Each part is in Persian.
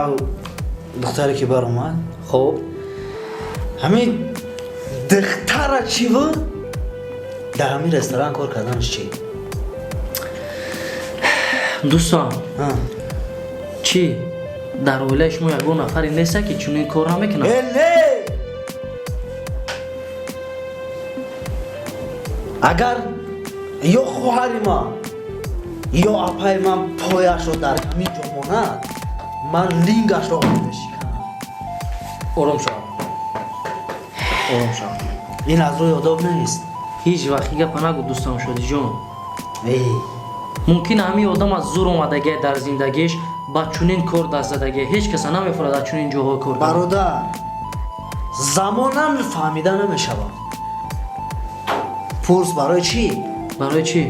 اول دختری که بر اومد خب همین دختر چی بود؟ در همین رستوران کار کردنش چی؟ دوستان چی؟ در اوله شما یکون نفری نیست که چون این کار هم میکنن؟ نه اگر یا خواهر ما یا اپای من پایش رو در همین جا ماند من لینگش رو آمده شکنم. آرام شو آرام شو این از روی آداب نیست. هیچ وقتی گپ نگو دوستان شدی جون. ای ممکن همین آدم از زور اومدگی در زندگیش با چنین کار دست زدگی هیچ کس نمیفرد از چنین جاها کار کنه. برادر زمان فهمیده نمیشود. پرس برای چی؟ برای چی؟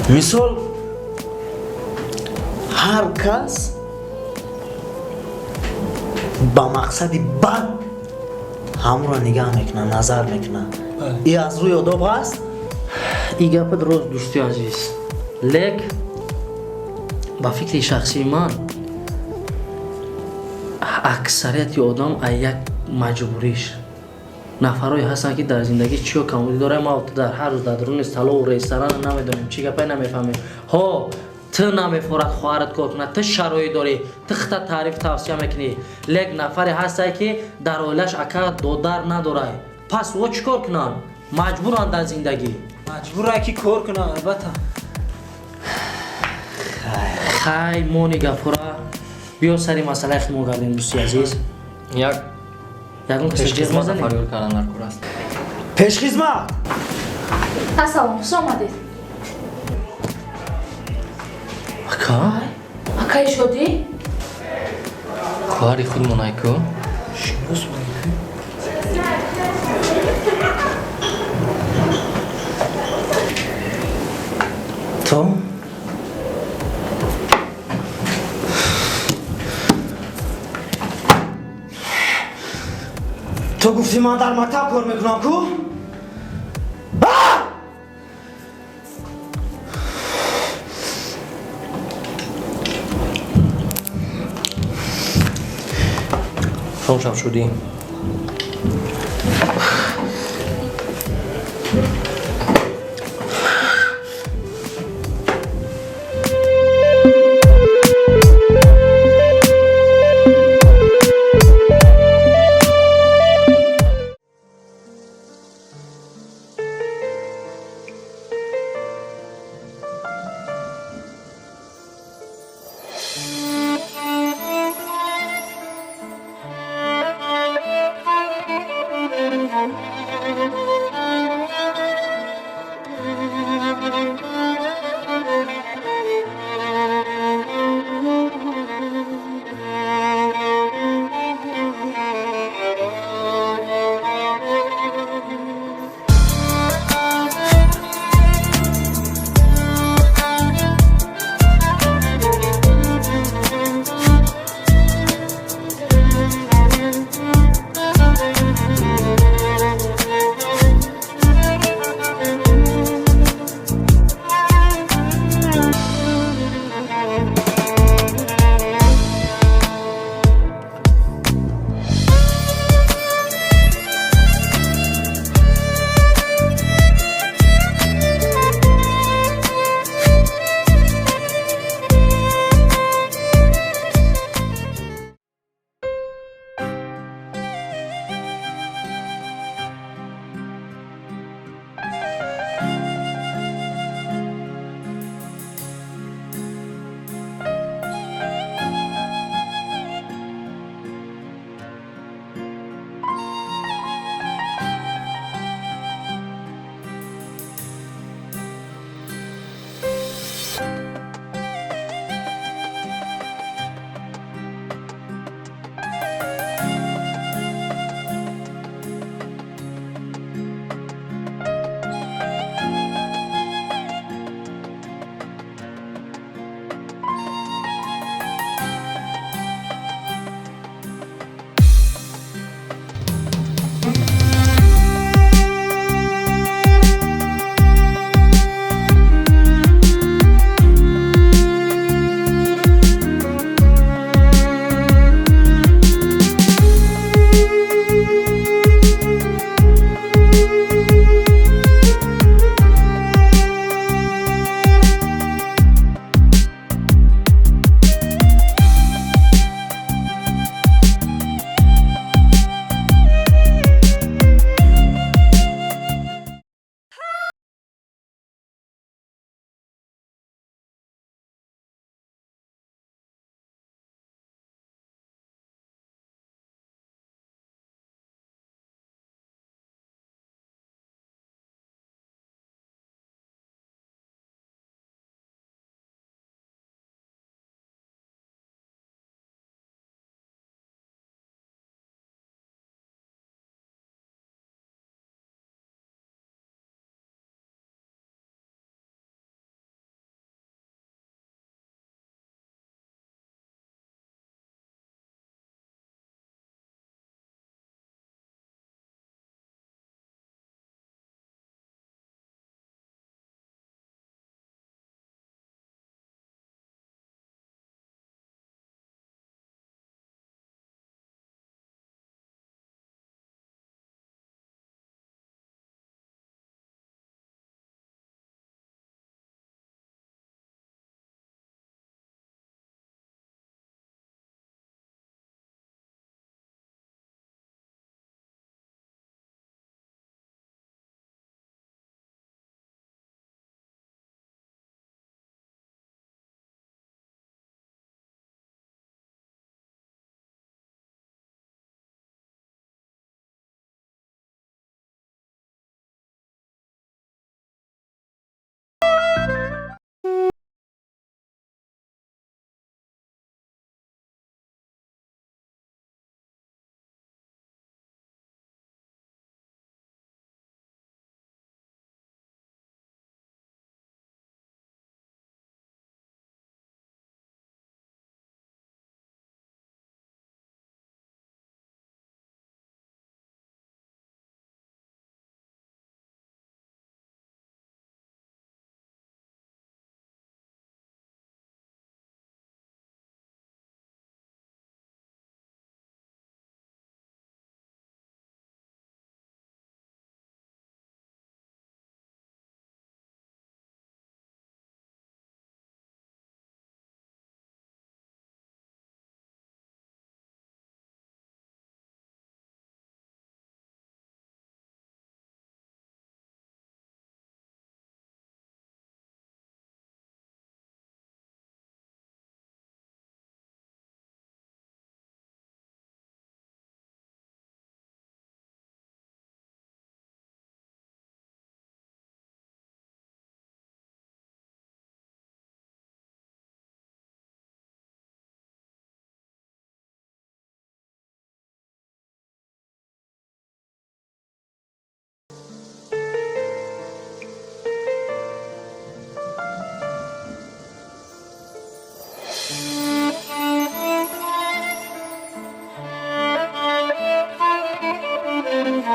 مثال هر کس با مقصد بد همون را نگاه میکنه نظر میکنه. این از روی آداب هست؟ این گپ درست دوستی عزیز، لیک با فکر شخصی من اکثریت آدم یک مجبوریش نفرایی هستن که در زندگی چیو کمودی داره. ما در هر روز در درون سالن و رستوران نمیدونیم چی گپی نمیفهمیم. ها تو نمیفورد خواهرت کار کنه، تو شرایط داری، تو خطا تعریف توصیه میکنی، لیک نفری هسته که در اولش اکا دودار نداره. پس او چی کار کنن؟ مجبورن در زندگی. مجبوره که کار کنن البته. خی مونی گفورا بیا سری مسئله خیمو گردیم دوستی عزیز. یکون کسی جرم خدمت زنی؟ فریور کردن در کور است. پیش خدمت. السلام خوش آمدید. اکا؟ اکای شدی؟ خواهری خودمون ایکو تو؟ تو گفتی من در مکتب کار میکنم کو؟ شما شب شدی؟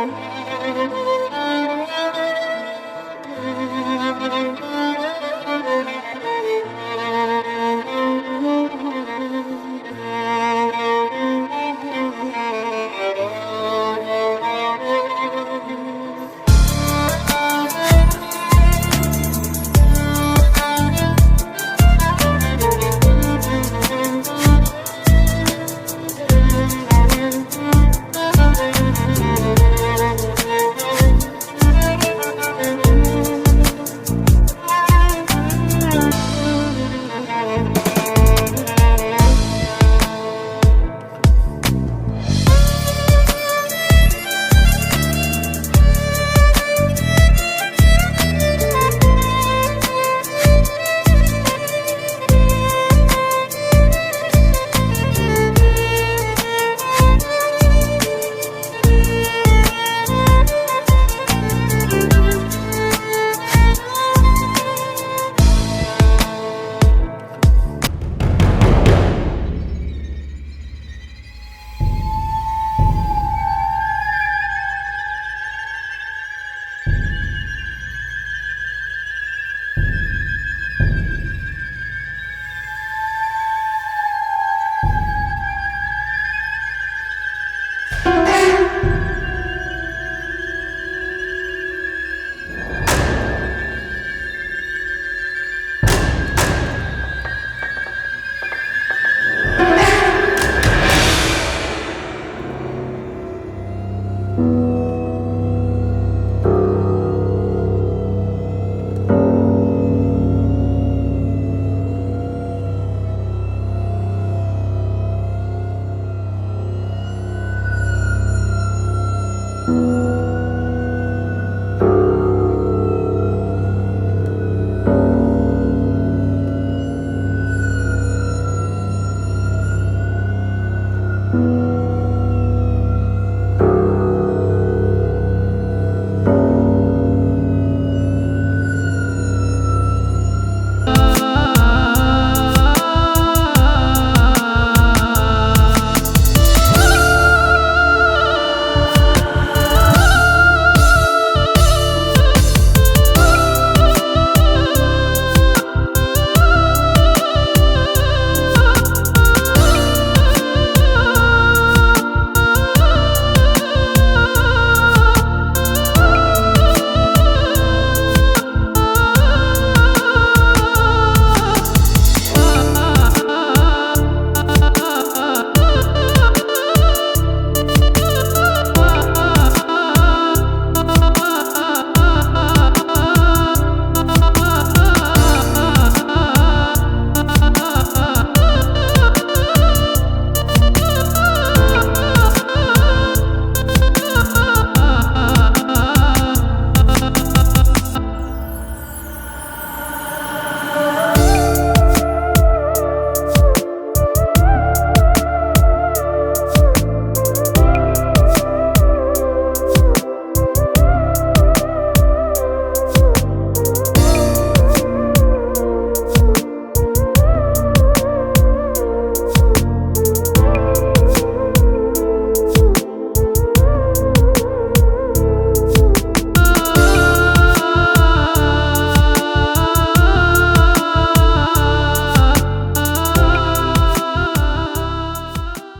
Rahim.